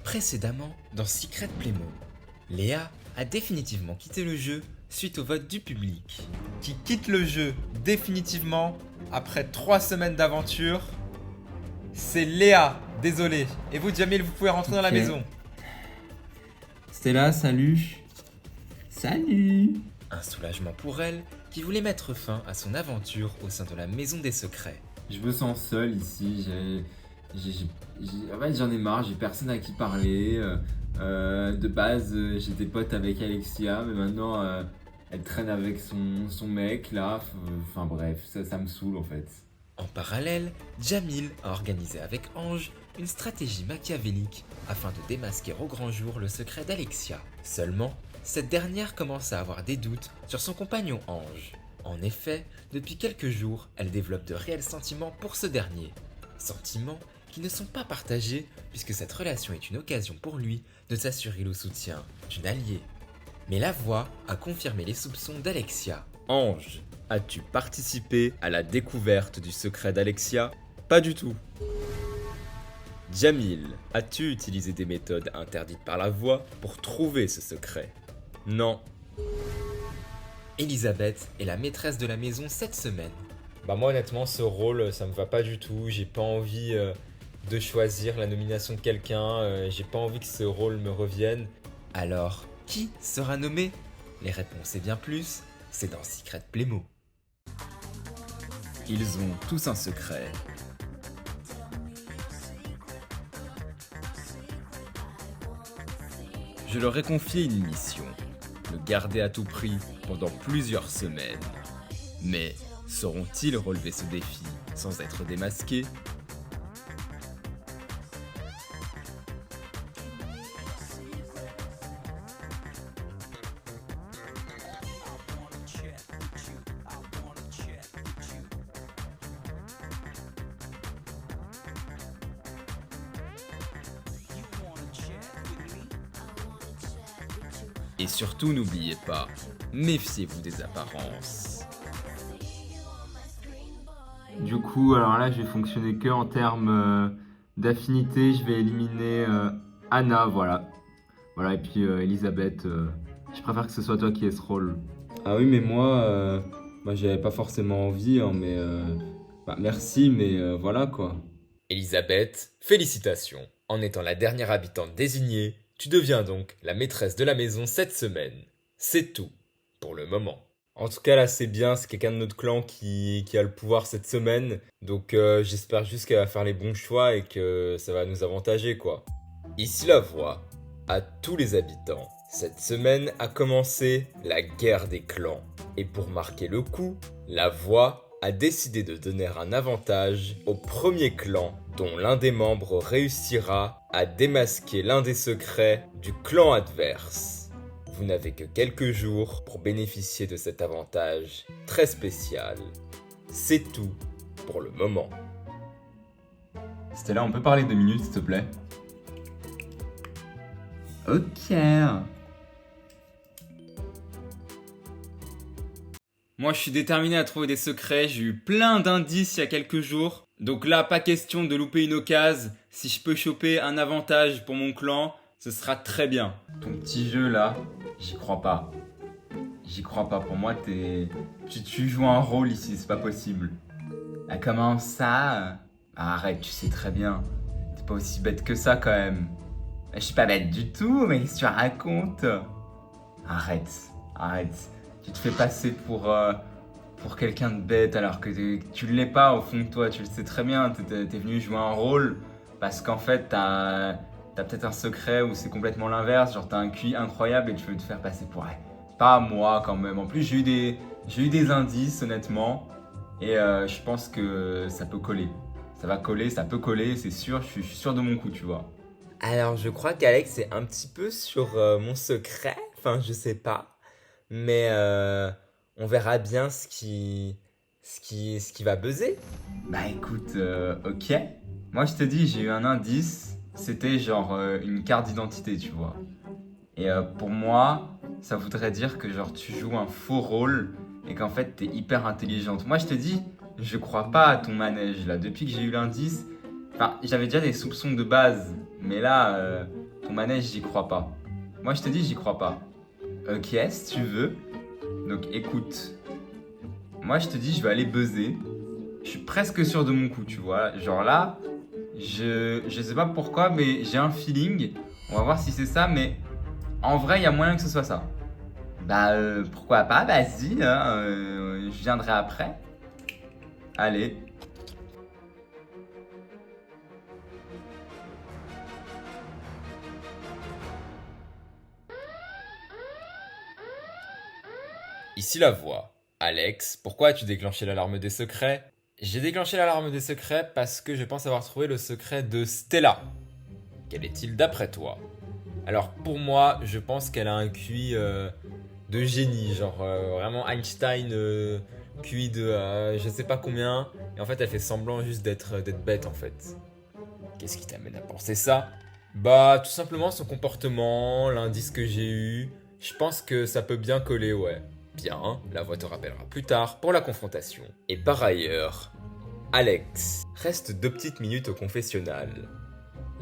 Précédemment, dans Secret Playmo, Léa a définitivement quitté le jeu suite au vote du public. Qui quitte le jeu définitivement après 3 semaines d'aventure, c'est Léa. Désolé. Et vous, Jamil, vous pouvez rentrer dans la Ok. maison. Stella, salut. Salut. Un soulagement pour elle qui voulait mettre fin à son aventure au sein de la Maison des Secrets. Je me sens seul ici. En fait, j'en ai marre. J'ai personne à qui parler. De base, j'étais pote avec Alexia, mais maintenant, elle traîne avec son mec là. Enfin bref, ça me saoule en fait. En parallèle, Jamil a organisé avec Ange une stratégie machiavélique afin de démasquer au grand jour le secret d'Alexia. Seulement, cette dernière commence à avoir des doutes sur son compagnon Ange. En effet, depuis quelques jours, elle développe de réels sentiments pour ce dernier. Sentiments qui ne sont pas partagés puisque cette relation est une occasion pour lui de s'assurer le soutien d'une alliée. Mais la voix a confirmé les soupçons d'Alexia. Ange, as-tu participé à la découverte du secret d'Alexia? Pas du tout. Jamil, as-tu utilisé des méthodes interdites par la voix pour trouver ce secret? Non. Elisabeth est la maîtresse de la maison cette semaine. Bah moi honnêtement ce rôle ça me va pas du tout, j'ai pas envie de choisir la nomination de quelqu'un, j'ai pas envie que ce rôle me revienne. Alors, qui sera nommé? Les réponses et bien plus, c'est dans Secret Playmo. Ils ont tous un secret. Je leur ai confié une mission, le garder à tout prix pendant plusieurs semaines. Mais sauront-ils relever ce défi sans être démasqués? Et surtout n'oubliez pas, méfiez-vous des apparences. Du coup, alors là, je vais fonctionner que en termes d'affinité. Je vais éliminer Anna, voilà. Voilà, et puis Elisabeth, je préfère que ce soit toi qui aies ce rôle. Ah oui, mais moi j'avais pas forcément envie, hein, mais merci, mais voilà quoi. Elisabeth, félicitations. En étant la dernière habitante désignée, tu deviens donc la maîtresse de la maison cette semaine. C'est tout, pour le moment. En tout cas là c'est bien, c'est quelqu'un de notre clan qui a le pouvoir cette semaine. Donc j'espère juste qu'elle va faire les bons choix et que ça va nous avantager quoi. Ici la voix, à tous les habitants. Cette semaine a commencé la guerre des clans. Et pour marquer le coup, la voix a décidé de donner un avantage au premier clan dont l'un des membres réussira à démasquer l'un des secrets du clan adverse. Vous n'avez que quelques jours pour bénéficier de cet avantage très spécial. C'est tout pour le moment. Stella, on peut parler 2 minutes, s'il te plaît? Ok. Moi, je suis déterminé à trouver des secrets. J'ai eu plein d'indices il y a quelques jours. Donc là, pas question de louper une occasion. Si je peux choper un avantage pour mon clan, ce sera très bien. Ton petit jeu là, j'y crois pas. J'y crois pas. Pour moi, tu joues un rôle ici, c'est pas possible. Ah, comment ça? Arrête, tu sais très bien. T'es pas aussi bête que ça quand même. Je suis pas bête du tout, mais qu'est-ce que tu racontes? Arrête, arrête. Tu te fais passer pour quelqu'un de bête alors que tu l'es pas au fond de toi, tu le sais très bien. T'es venu jouer un rôle parce qu'en fait t'as peut-être un secret ou c'est complètement l'inverse. Genre t'as un QI incroyable et tu veux te faire passer pour elle. Pas moi quand même. En plus j'ai eu des indices honnêtement et je pense que ça peut coller. Ça va coller, ça peut coller, c'est sûr. Je suis sûr de mon coup, tu vois. Alors je crois qu'Alex est un petit peu sur mon secret. Enfin je sais pas. Mais on verra bien ce qui va buzzer. Bah écoute, ok. Moi je te dis, j'ai eu un indice, c'était genre une carte d'identité, tu vois. Et pour moi, ça voudrait dire que genre tu joues un faux rôle et qu'en fait t'es hyper intelligente. Moi je te dis, je crois pas à ton manège là. Depuis que j'ai eu l'indice, enfin j'avais déjà des soupçons de base, mais là, Ton manège, j'y crois pas. Moi, je te dis, j'y crois pas. Ok, si tu veux. Donc, écoute. Moi, je te dis, je vais aller buzzer. Je suis presque sûr de mon coup, tu vois. Genre là, je sais pas pourquoi, mais j'ai un feeling. On va voir si c'est ça, mais en vrai, il y a moyen que ce soit ça. Bah, pourquoi pas, vas-y, hein, je viendrai après. Allez. Ici la voix. Alex, pourquoi as-tu déclenché l'alarme des secrets? J'ai déclenché l'alarme des secrets parce que je pense avoir trouvé le secret de Stella. Quel est-il d'après toi? Alors pour moi, je pense qu'elle a un QI de génie, genre vraiment Einstein QI de je sais pas combien, et en fait elle fait semblant juste d'être bête en fait. Qu'est-ce qui t'amène à penser ça? Bah tout simplement son comportement, l'indice que j'ai eu, je pense que ça peut bien coller, ouais. Bien, la voix te rappellera plus tard pour la confrontation. Et par ailleurs, Alex, reste 2 petites minutes au confessionnal.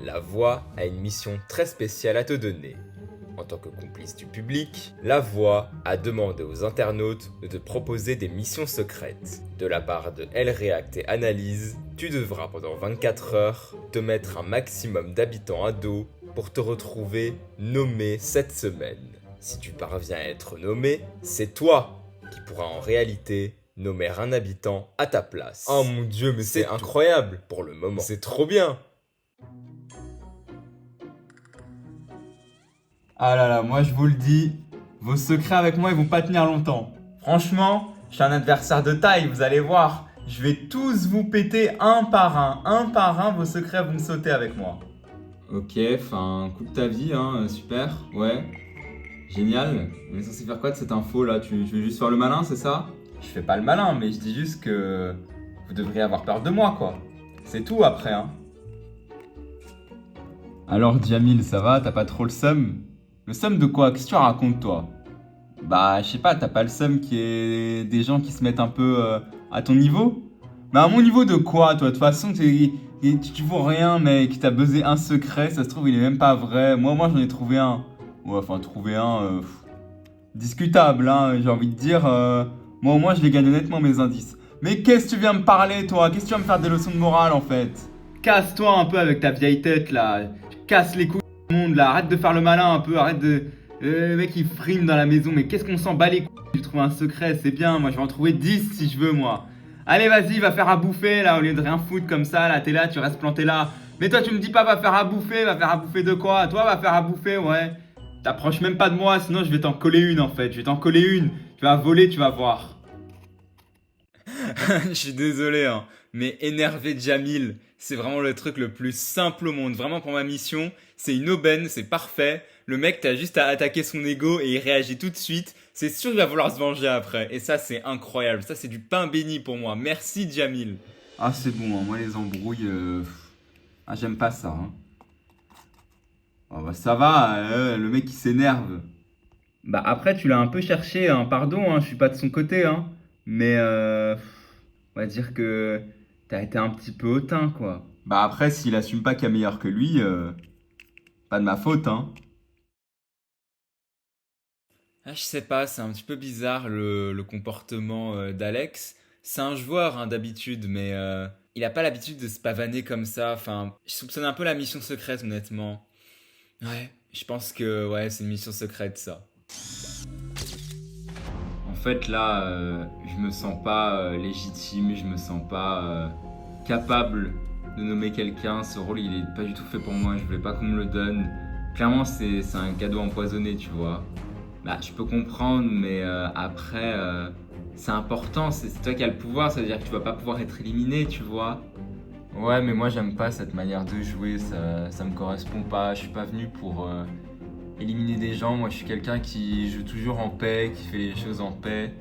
La voix a une mission très spéciale à te donner. En tant que complice du public, la voix a demandé aux internautes de te proposer des missions secrètes. De la part de L-React et Analyse, tu devras pendant 24 heures te mettre un maximum d'habitants à dos pour te retrouver nommé cette semaine. Si tu parviens à être nommé, c'est toi qui pourras en réalité nommer un habitant à ta place. Oh mon dieu, mais c'est incroyable pour le moment. C'est trop bien. Ah là là, moi je vous le dis, vos secrets avec moi ils vont pas tenir longtemps. Franchement, je suis un adversaire de taille, vous allez voir. Je vais tous vous péter un par un, vos secrets vont me sauter avec moi. Ok, enfin, coup de ta vie, hein, super, ouais. Génial. On est censé faire quoi de cette info là? Tu veux juste faire le malin, c'est ça? Je fais pas le malin, mais je dis juste que vous devriez avoir peur de moi, quoi. C'est tout après, hein. Alors, Jamil, ça va? T'as pas trop le seum? Le seum de quoi? Qu'est-ce que tu racontes, toi? Bah, je sais pas, t'as pas le seum qui est des gens qui se mettent un peu à ton niveau? Mais à mon niveau de quoi, toi? De toute façon, tu vaux rien, mec. T'as buzzé un secret, ça se trouve, il est même pas vrai. Moi, j'en ai trouvé un. Ouais, enfin, trouver un discutable, hein, j'ai envie de dire. Moi, au moins, je les gagne honnêtement, mes indices. Mais qu'est-ce que tu viens me parler, toi? Qu'est-ce que tu viens me faire des leçons de morale, en fait? Casse-toi un peu avec ta vieille tête, là. Tu casses les couilles du monde, là. Arrête de faire le malin un peu. Arrête de... le mec, il frime dans la maison. Mais qu'est-ce qu'on s'en bat les couilles? Je trouve un secret, c'est bien. Moi, je vais en trouver 10 si je veux, moi. Allez, vas-y, va faire à bouffer, là, au lieu de rien foutre comme ça. Là, t'es là, tu restes planté là. Mais toi, tu me dis pas, va faire à bouffer. Va faire à bouffer de quoi? Toi, va faire à bouffer, ouais. T'approches même pas de moi, sinon je vais t'en coller une en fait. Je vais t'en coller une. Tu vas voler, tu vas voir. Je suis désolé, hein, mais énerver Jamil, c'est vraiment le truc le plus simple au monde. Vraiment pour ma mission, c'est une aubaine, c'est parfait. Le mec, t'as juste à attaquer son ego et il réagit tout de suite. C'est sûr qu'il va vouloir se venger après. Et ça, c'est incroyable. Ça, c'est du pain béni pour moi. Merci Jamil. Ah, c'est bon, hein. Moi les embrouilles, j'aime pas ça. Hein. Oh bah ça va, le mec il s'énerve. Bah après tu l'as un peu cherché, hein. Pardon, hein, je suis pas de son côté, hein. Mais on va dire que t'as été un petit peu hautain, quoi. Bah après s'il assume pas qu'il y a meilleur que lui, pas de ma faute, hein. Ah, je sais pas, c'est un petit peu bizarre le comportement d'Alex. C'est un joueur hein, d'habitude, mais il a pas l'habitude de se pavaner comme ça. Enfin, je soupçonne un peu la mission secrète, honnêtement. Ouais, je pense que ouais, c'est une mission secrète ça. En fait là, je me sens pas légitime, je me sens pas capable de nommer quelqu'un. Ce rôle il est pas du tout fait pour moi, je voulais pas qu'on me le donne. Clairement c'est un cadeau empoisonné, tu vois. Bah je peux comprendre, mais après c'est important, c'est toi qui as le pouvoir, ça veut dire que tu vas pas pouvoir être éliminé, tu vois. Ouais, mais moi j'aime pas cette manière de jouer, ça me correspond pas. Je suis pas venu pour éliminer des gens. Moi je suis quelqu'un qui joue toujours en paix, qui fait les choses en paix.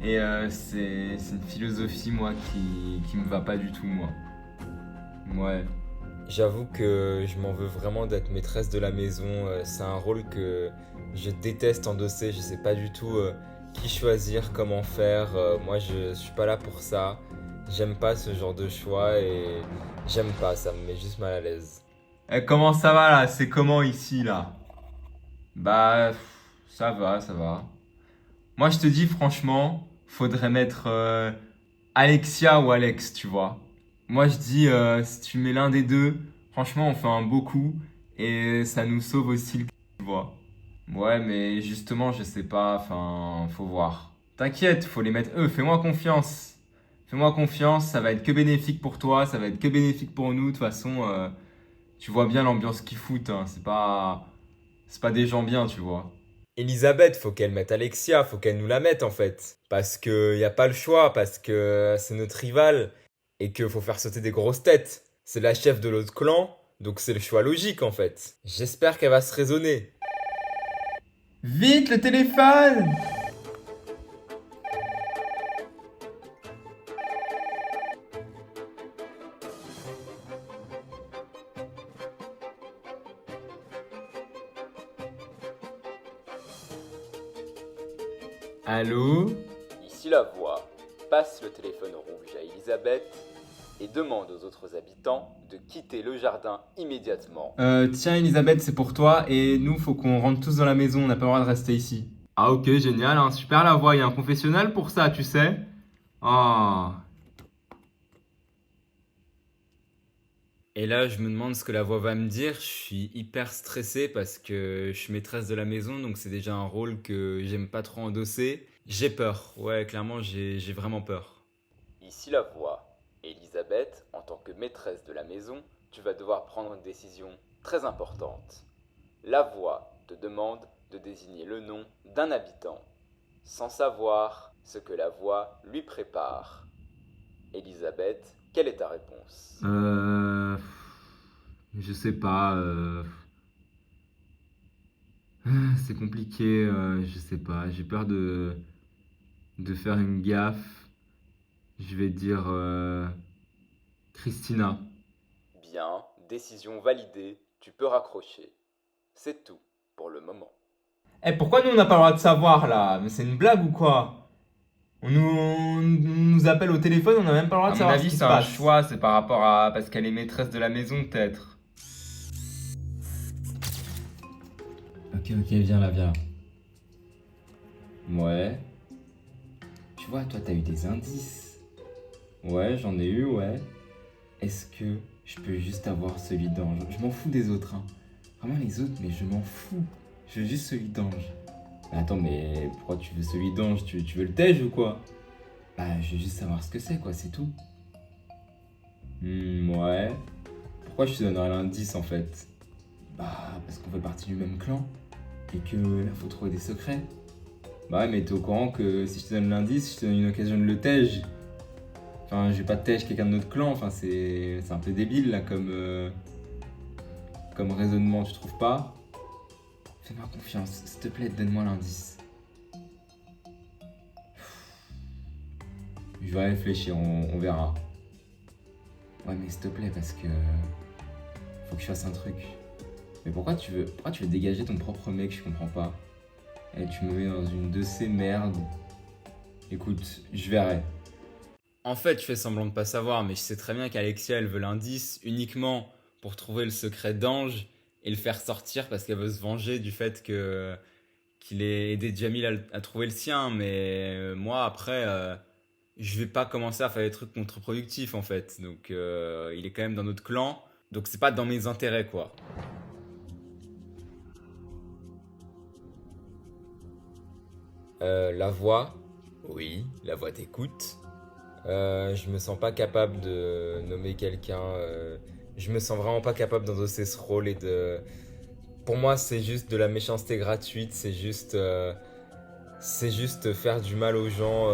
Et c'est une philosophie, moi, qui me va pas du tout, moi. Ouais. J'avoue que je m'en veux vraiment d'être maîtresse de la maison. C'est un rôle que je déteste endosser. Je sais pas du tout qui choisir, comment faire. Moi je suis pas là pour ça. J'aime pas ce genre de choix et j'aime pas, ça me met juste mal à l'aise. Comment ça va là? C'est comment ici là? Bah, ça va, ça va. Moi je te dis franchement, faudrait mettre Alexia ou Alex, tu vois. Moi je dis, si tu mets l'un des deux, franchement on fait un beau coup et ça nous sauve aussi le c*ul, tu vois. Ouais, mais justement, je sais pas, enfin, faut voir. T'inquiète, faut les mettre eux, fais-moi confiance. Fais-moi confiance, ça va être que bénéfique pour toi, ça va être que bénéfique pour nous. De toute façon, tu vois bien l'ambiance qu'ils foutent, hein. C'est pas des gens bien, tu vois. Elisabeth, faut qu'elle mette Alexia, faut qu'elle nous la mette en fait. Parce que y a pas le choix, parce que c'est notre rivale et que faut faire sauter des grosses têtes. C'est la chef de l'autre clan, donc c'est le choix logique en fait. J'espère qu'elle va se raisonner. Vite, le téléphone! Allô? Ici la voix. Passe le téléphone rouge à Elisabeth et demande aux autres habitants de quitter le jardin immédiatement. Tiens, Elisabeth, c'est pour toi et nous, faut qu'on rentre tous dans la maison, on n'a pas le droit de rester ici. Ah, ok, génial, hein, super la voix, il y a un confessionnal pour ça, tu sais? Ah. Et là, je me demande ce que la voix va me dire. Je suis hyper stressé parce que je suis maîtresse de la maison, donc c'est déjà un rôle que j'aime pas trop endosser. J'ai peur, ouais, clairement, j'ai vraiment peur. Ici la voix. Elisabeth, en tant que maîtresse de la maison, tu vas devoir prendre une décision très importante. La voix te demande de désigner le nom d'un habitant, sans savoir ce que la voix lui prépare. Elisabeth, quelle est ta réponse? Je sais pas, c'est compliqué, je sais pas, j'ai peur de faire une gaffe. Je vais dire Christina. Bien, décision validée, tu peux raccrocher. C'est tout pour le moment. Eh, pourquoi nous on n'a pas le droit de savoir là? Mais c'est une blague ou quoi? On nous appelle au téléphone, on n'a même pas le droit de savoir ce qui se passe. Choix, c'est par rapport à parce qu'elle est maîtresse de la maison peut-être. Ok, viens là, viens là. Ouais. Tu vois, toi t'as eu des indices. Ouais, j'en ai eu, ouais. Est-ce que je peux juste avoir celui d'Ange? Je m'en fous des autres, hein. Vraiment les autres, mais je m'en fous. Je veux juste celui d'Ange. Mais attends, mais pourquoi tu veux celui d'Ange? Tu veux le tège ou quoi? Bah, je veux juste savoir ce que c'est, quoi, c'est tout. Ouais. Pourquoi je te donnerais l'indice en fait? Bah, parce qu'on fait partie du même clan. Et que là, faut trouver des secrets. Bah ouais, mais t'es au courant que si je te donne l'indice, je te donne une occasion de le tège. Enfin, je vais pas tège quelqu'un de notre clan, enfin, c'est un peu débile là comme raisonnement, tu trouves pas? Fais-moi confiance, s'il te plaît, donne-moi l'indice. Je vais réfléchir, on verra. Ouais, mais s'il te plaît, parce que faut que je fasse un truc. Mais pourquoi tu veux dégager ton propre mec? Je comprends pas. Et tu me mets dans une de ces merdes. Écoute, je verrai. En fait, je fais semblant de pas savoir, mais je sais très bien qu'Alexia, elle veut l'indice uniquement pour trouver le secret d'Ange et le faire sortir parce qu'elle veut se venger du fait qu'il ait aidé Jamil à trouver le sien. Mais moi, après, je vais pas commencer à faire des trucs contre-productifs en fait. Donc, il est quand même dans notre clan, donc c'est pas dans mes intérêts quoi. La voix? Oui, la voix t'écoute. Je me sens pas capable de nommer quelqu'un. Je me sens vraiment pas capable d'endosser ce rôle et de. Pour moi, c'est juste de la méchanceté gratuite. C'est juste faire du mal aux gens.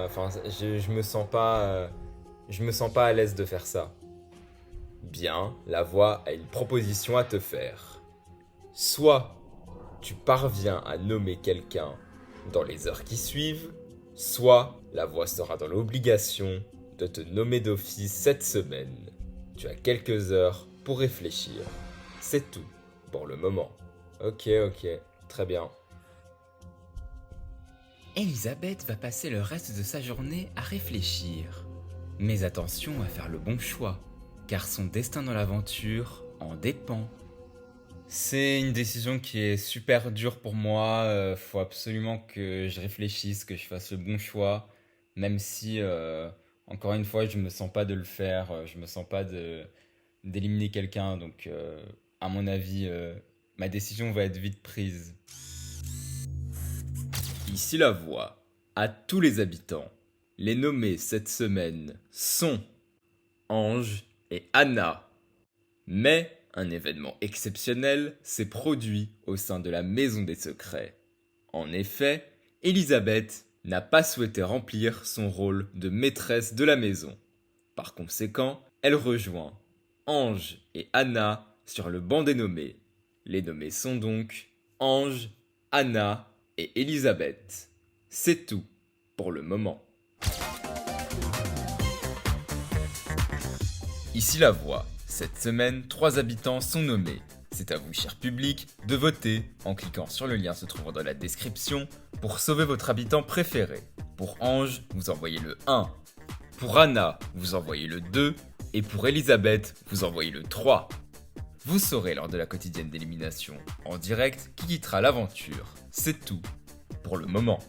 Enfin, je me sens pas. Je me sens pas à l'aise de faire ça. Bien, la voix a une proposition à te faire. Soit tu parviens à nommer quelqu'un dans les heures qui suivent, soit la voix sera dans l'obligation de te nommer d'office cette semaine. Tu as quelques heures pour réfléchir. C'est tout pour le moment. Ok, très bien. Elisabeth va passer le reste de sa journée à réfléchir. Mais attention à faire le bon choix, car son destin dans l'aventure en dépend. C'est une décision qui est super dure pour moi. Faut absolument que je réfléchisse, que je fasse le bon choix. Même si, encore une fois, je me sens pas de le faire. Je me sens pas d'éliminer quelqu'un. Donc, à mon avis, ma décision va être vite prise. Ici la voix. À tous les habitants, les nommés cette semaine sont Ange et Anna. Mais un événement exceptionnel s'est produit au sein de la Maison des Secrets. En effet, Elisabeth n'a pas souhaité remplir son rôle de maîtresse de la maison. Par conséquent, elle rejoint Ange et Anna sur le banc des nommés. Les nommés sont donc Ange, Anna et Elisabeth. C'est tout pour le moment. Ici la voix. Cette semaine, 3 habitants sont nommés. C'est à vous, cher public, de voter en cliquant sur le lien se trouvant dans la description pour sauver votre habitant préféré. Pour Ange, vous envoyez le 1. Pour Anna, vous envoyez le 2. Et pour Elisabeth, vous envoyez le 3. Vous saurez lors de la quotidienne d'élimination en direct qui quittera l'aventure. C'est tout pour le moment.